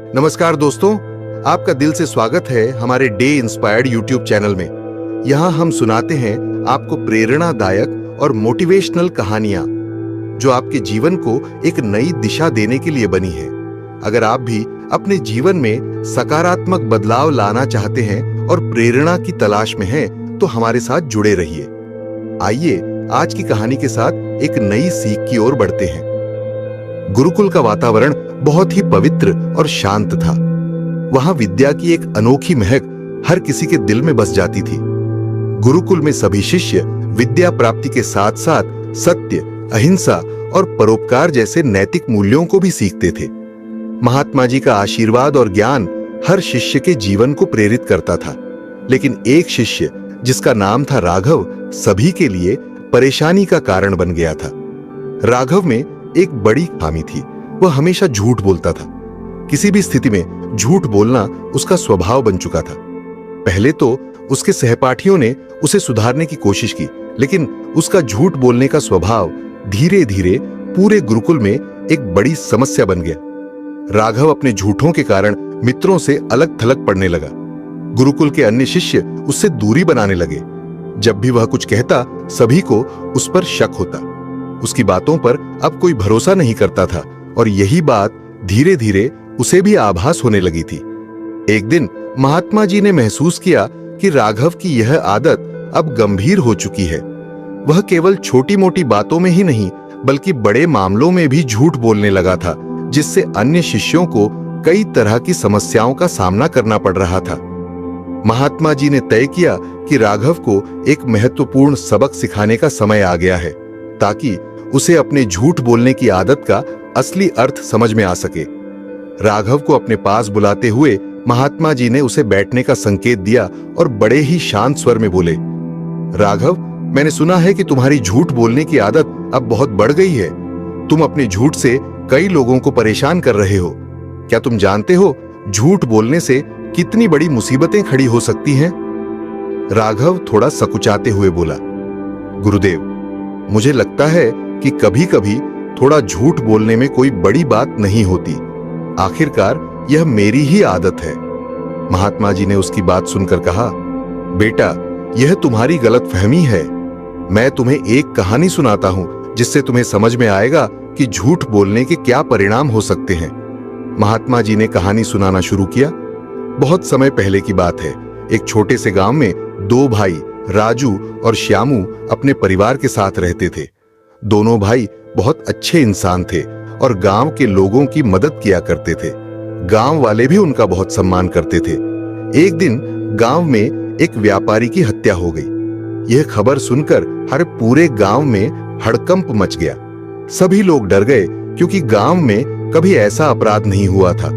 नमस्कार दोस्तों, आपका दिल से स्वागत है हमारे डे इंस्पायर्ड यूट्यूब चैनल में। यहाँ हम सुनाते हैं आपको प्रेरणादायक और मोटिवेशनल कहानियां जो आपके जीवन को एक नई दिशा देने के लिए बनी है। अगर आप भी अपने जीवन में सकारात्मक बदलाव लाना चाहते हैं और प्रेरणा की तलाश में हैं, तो हमारे साथ जुड़े रहिए। आइए आज की कहानी के साथ एक नई सीख की ओर बढ़ते हैं। गुरुकुल का वातावरण बहुत ही पवित्र और शांत था। वहां विद्या की एक अनोखी महक हर किसी के दिल में बस जाती थी। गुरुकुल में सभी शिष्य विद्या प्राप्ति के साथ साथ सत्य, अहिंसा और परोपकार जैसे नैतिक मूल्यों को भी सीखते थे। महात्मा जी का आशीर्वाद और ज्ञान हर शिष्य के जीवन को प्रेरित करता था, लेकिन एक शिष्य जिसका नाम था राघव सभी के लिए परेशानी का कारण बन गया था। राघव में एक बड़ी खामी थी, वह हमेशा झूठ बोलता था। किसी भी स्थिति में झूठ बोलना उसका स्वभाव बन चुका था। पहले तो उसके सहपाठियों ने उसे सुधारने की कोशिश की, लेकिन उसका झूठ बोलने का स्वभाव धीरे धीरे पूरे गुरुकुल में एक बड़ी समस्या बन गया। राघव अपने झूठों के कारण मित्रों से अलग थलग पड़ने लगा। गुरुकुल के अन्य शिष्य उससे दूरी बनाने लगे। जब भी वह कुछ कहता, सभी को उस पर शक होता। उसकी बातों पर अब कोई भरोसा नहीं करता था और यही बात धीरे धीरे उसे भी आभास होने लगी थी। एक दिन महात्मा जी ने महसूस किया कि राघव की यह आदत अब गंभीर हो चुकी है। वह केवल छोटी मोटी बातों में ही नहीं, बल्कि बड़े मामलों में भी झूठ बोलने लगा था, जिससे अन्य शिष्यों को कई तरह की समस्याओं का सामना करना पड़ रहा था। महात्मा जी ने तय किया कि राघव को एक महत्वपूर्ण सबक सिखाने का समय आ गया है, ताकि उसे अपने झूठ बोलने की आदत का असली अर्थ समझ में आ सके। राघव को अपने पास बुलाते हुए महात्मा जी ने उसे बैठने का संकेत दिया और बड़े ही शांत स्वर में बोले, राघव, मैंने सुना है कि तुम्हारी झूठ बोलने की आदत अब बहुत बढ़ गई है। तुम अपने झूठ से कई लोगों को परेशान कर रहे हो। क्या तुम जानते हो झूठ बोलने से कितनी बड़ी मुसीबतें खड़ी हो सकती हैं? राघव थोड़ा सकुचाते हुए बोला, गुरुदेव, मुझे लगता है कि कभी कभी थोड़ा झूठ बोलने में कोई बड़ी बात नहीं होती। आखिरकार यह मेरी ही आदत है। महात्मा जी ने उसकी बात सुनकर कहा, बेटा, यह तुम्हारी गलतफहमी है। मैं तुम्हें एक कहानी सुनाता हूं, जिससे तुम्हें समझ में आएगा कि झूठ बोलने के क्या परिणाम हो सकते हैं। महात्मा जी ने कहानी सुनाना शुरू किया। बहुत समय पहले की बात है। एक छोटे से गांव में दो भाई राजू और श्यामू अपने परिवार के साथ रहते थे। दोनों भाई बहुत अच्छे इंसान थे और गांव के लोगों की मदद किया करते थे। गांव वाले भी उनका बहुत सम्मान करते थे। एक दिन गांव में एक व्यापारी की हत्या हो गई। यह खबर सुनकर हर पूरे गांव में हड़कंप मच गया। सभी लोग डर गए, क्योंकि गांव में कभी ऐसा अपराध नहीं हुआ था।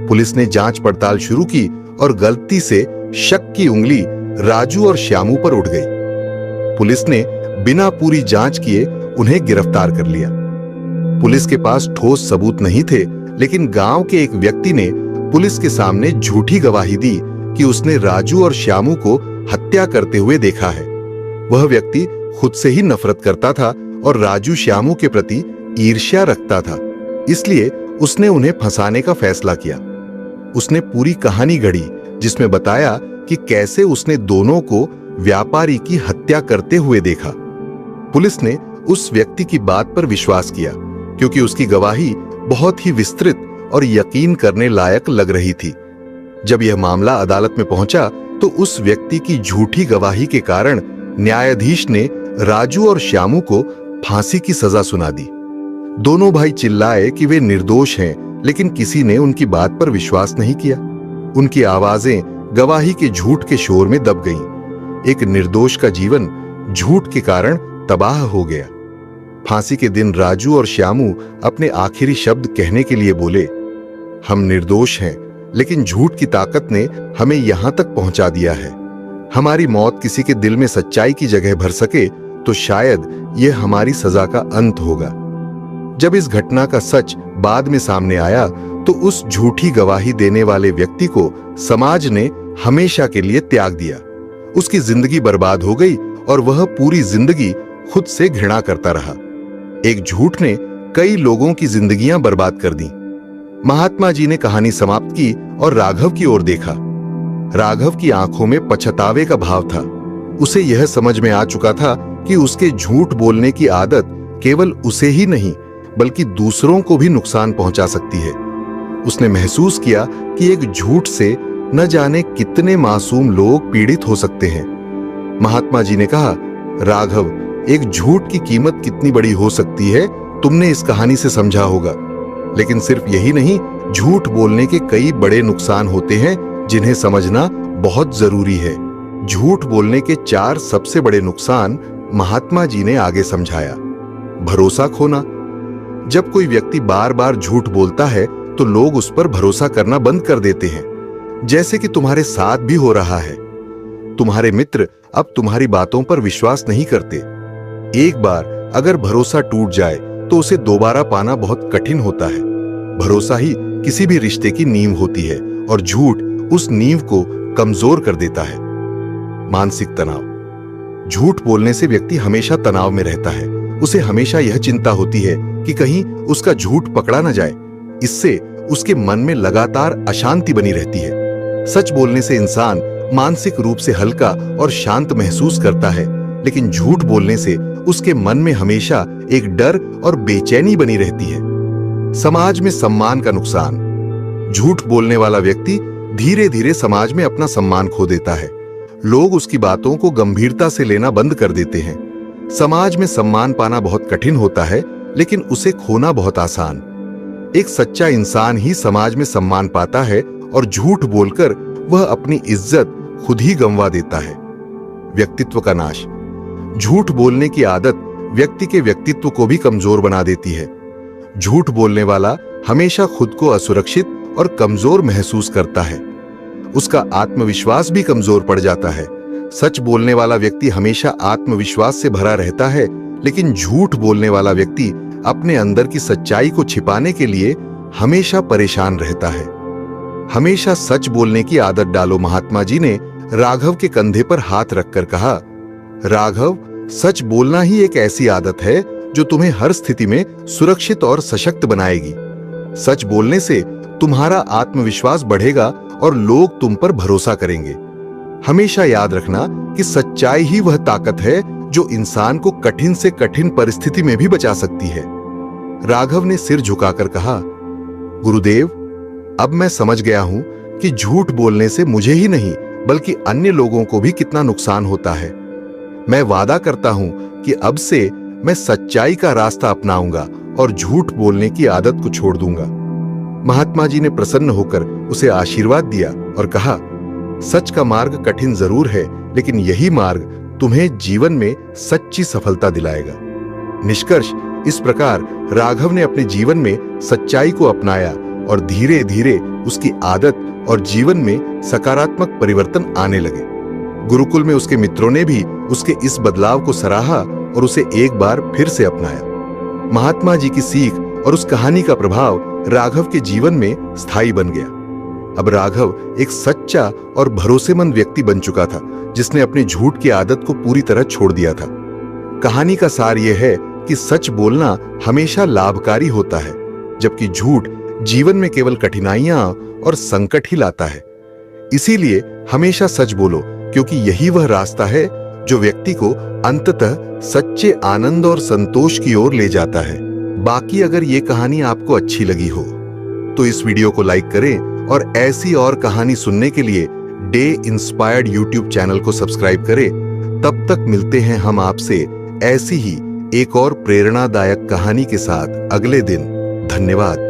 पुलिस ने जांच पड़ताल शुरू की और गलती से शक की उंगली राजू और श्यामू पर उठ गई। पुलिस ने बिना पूरी जांच किए उन्हें गिरफ्तार कर लिया। पुलिस के पास ठोस सबूत नहीं थे, लेकिन गांव के एक व्यक्ति ने पुलिस के सामने झूठी गवाही दी कि उसने राजू और श्यामू को हत्या करते हुए देखा है। वह व्यक्ति खुद से ही नफरत करता था और राजू श्यामू के प्रति ईर्ष्या रखता था, इसलिए उसने उन्हें फंसाने का फैसला किया। उसने पूरी कहानी गढ़ी, जिसमें बताया कि कैसे उसने दोनों को व्यापारी की हत्या करते हुए देखा। पुलिस ने उस व्यक्ति की बात पर विश्वास किया, क्योंकि उसकी गवाही बहुत ही विस्तृत और यकीन करने लायक लग रही थी। जब यह मामला अदालत में पहुंचा, तो उस व्यक्ति की झूठी गवाही के कारण न्यायाधीश ने राजू और श्यामू को फांसी की सजा सुना दी। दोनों भाई चिल्लाए कि वे निर्दोष हैं, लेकिन किसी ने उनकी बात पर विश्वास नहीं किया। उनकी आवाजें गवाही के झूठ के शोर में दब गईं। एक निर्दोष का जीवन झूठ के कारण तबाह हो गया। फांसी के दिन राजू और श्यामू अपने आखिरी शब्द कहने के लिए बोले, हम निर्दोष हैं, लेकिन झूठ की ताकत ने हमें यहां तक पहुंचा दिया है। हमारी मौत किसी के दिल में सच्चाई की जगह भर सके, तो शायद यह हमारी सजा का अंत होगा। जब इस घटना का सच बाद में सामने आया, तो उस झूठी गवाही देने वाले व्यक्ति को समाज ने हमेशा के लिए त्याग दिया। उसकी जिंदगी बर्बाद हो गई और वह पूरी जिंदगी खुद से घृणा करता रहा। एक झूठ ने कई लोगों की जिंदगियां बर्बाद कर दी। महात्मा जी ने कहानी समाप्त की और राघव की ओर देखा। राघव की आंखों में पछतावे का भाव था। उसे यह समझ में आ चुका था कि उसके झूठ बोलने की आदत केवल उसे ही नहीं बल्कि दूसरों को भी नुकसान पहुंचा सकती है। उसने महसूस किया कि एक झूठ से न जाने कितने मासूम लोग पीड़ित हो सकते हैं। महात्मा जी ने कहा, राघव, एक झूठ की कीमत कितनी बड़ी हो सकती है तुमने इस कहानी से समझा होगा। लेकिन सिर्फ यही नहीं, झूठ बोलने के कई बड़े नुकसान होते हैं जिन्हें समझना बहुत जरूरी है। झूठ बोलने के 4 सबसे बड़े नुकसान महात्मा जी ने आगे समझाया। भरोसा खोना। जब कोई व्यक्ति बार बार झूठ बोलता है तो लोग उस पर भरोसा करना बंद कर देते हैं, जैसे कि तुम्हारे साथ भी हो रहा है। तुम्हारे मित्र अब तुम्हारी बातों पर विश्वास नहीं करते। एक बार अगर भरोसा टूट जाए तो उसे दोबारा पाना बहुत कठिन होता है। भरोसा ही किसी भी रिश्ते की नींव होती है और झूठ उस नींव को कमजोर कर देता है। मानसिक तनाव। झूठ बोलने से व्यक्ति हमेशा तनाव में रहता है। उसे हमेशा यह चिंता होती है कि कहीं उसका झूठ पकड़ा न जाए। इससे उसके मन में लगातार अशांति बनी रहती है। सच बोलने से इंसान मानसिक रूप से हल्का और शांत महसूस करता है, लेकिन झूठ बोलने से उसके मन में हमेशा एक डर और बेचैनी बनी रहती है। समाज में सम्मान का नुकसान। झूठ बोलने वाला व्यक्ति धीरे धीरे समाज में अपना सम्मान खो देता है। लोग उसकी बातों को गंभीरता से लेना बंद कर देते हैं। समाज में सम्मान पाना बहुत कठिन होता है, लेकिन उसे खोना बहुत आसान। एक सच्चा इंसान ही समाज में सम्मान पाता है और झूठ बोलकर वह अपनी इज्जत खुद ही गंवा देता है। व्यक्तित्व का नाश। झूठ बोलने की आदत व्यक्ति के व्यक्तित्व को भी कमजोर बना देती है। झूठ बोलने वाला हमेशा खुद को असुरक्षित और कमजोर महसूस करता है। उसका आत्मविश्वास भी कमजोर पड़ जाता है। सच बोलने वाला व्यक्ति हमेशा आत्मविश्वास से भरा रहता है, लेकिन झूठ बोलने वाला व्यक्ति अपने अंदर की सच्चाई को छिपाने के लिए हमेशा परेशान रहता है। हमेशा सच बोलने की आदत डालो। महात्मा जी ने राघव के कंधे पर हाथ रखकर कहा, राघव, सच बोलना ही एक ऐसी आदत है जो तुम्हें हर स्थिति में सुरक्षित और सशक्त बनाएगी। सच बोलने से तुम्हारा आत्मविश्वास बढ़ेगा और लोग तुम पर भरोसा करेंगे। हमेशा याद रखना कि सच्चाई ही वह ताकत है जो इंसान को कठिन से कठिन परिस्थिति में भी बचा सकती है। राघव ने सिर झुकाकर कहा, गुरुदेव, अब मैं समझ गया हूं कि झूठ बोलने से मुझे ही नहीं बल्कि अन्य लोगों को भी कितना नुकसान होता है। मैं वादा करता हूं कि अब से मैं सच्चाई का रास्ता अपनाऊंगा और झूठ बोलने की आदत को छोड़ दूंगा। महात्मा जी ने प्रसन्न होकर उसे आशीर्वाद दिया और कहा, सच का मार्ग कठिन जरूर है, लेकिन यही मार्ग तुम्हें जीवन में सच्ची सफलता दिलाएगा। निष्कर्ष, इस प्रकार राघव ने अपने जीवन में सच्चाई को अपनाया और धीरे धीरे उसकी आदत और जीवन में सकारात्मक परिवर्तन आने लगे। गुरुकुल में उसके मित्रों ने भी उसके इस बदलाव को सराहा और उसे एक बार फिर से अपनाया। महात्मा जी की सीख और उस कहानी का प्रभाव राघव के जीवन में स्थायी बन गया। अब राघव एक सच्चा और भरोसेमंद व्यक्ति बन चुका था, जिसने अपनी झूठ की आदत को पूरी तरह छोड़ दिया था। कहानी का सार यह है कि सच बोलना हमेशा लाभकारी होता है, जबकि झूठ जीवन में केवल कठिनाइयां और संकट ही लाता है। इसीलिए हमेशा सच बोलो, क्योंकि यही वह रास्ता है जो व्यक्ति को अंततः सच्चे आनंद और संतोष की ओर ले जाता है। बाकी अगर ये कहानी आपको अच्छी लगी हो तो इस वीडियो को लाइक करें और ऐसी और कहानी सुनने के लिए डे इंस्पायर्ड यूट्यूब चैनल को सब्सक्राइब करें। तब तक मिलते हैं हम आपसे ऐसी ही एक और प्रेरणादायक कहानी के साथ अगले दिन। धन्यवाद।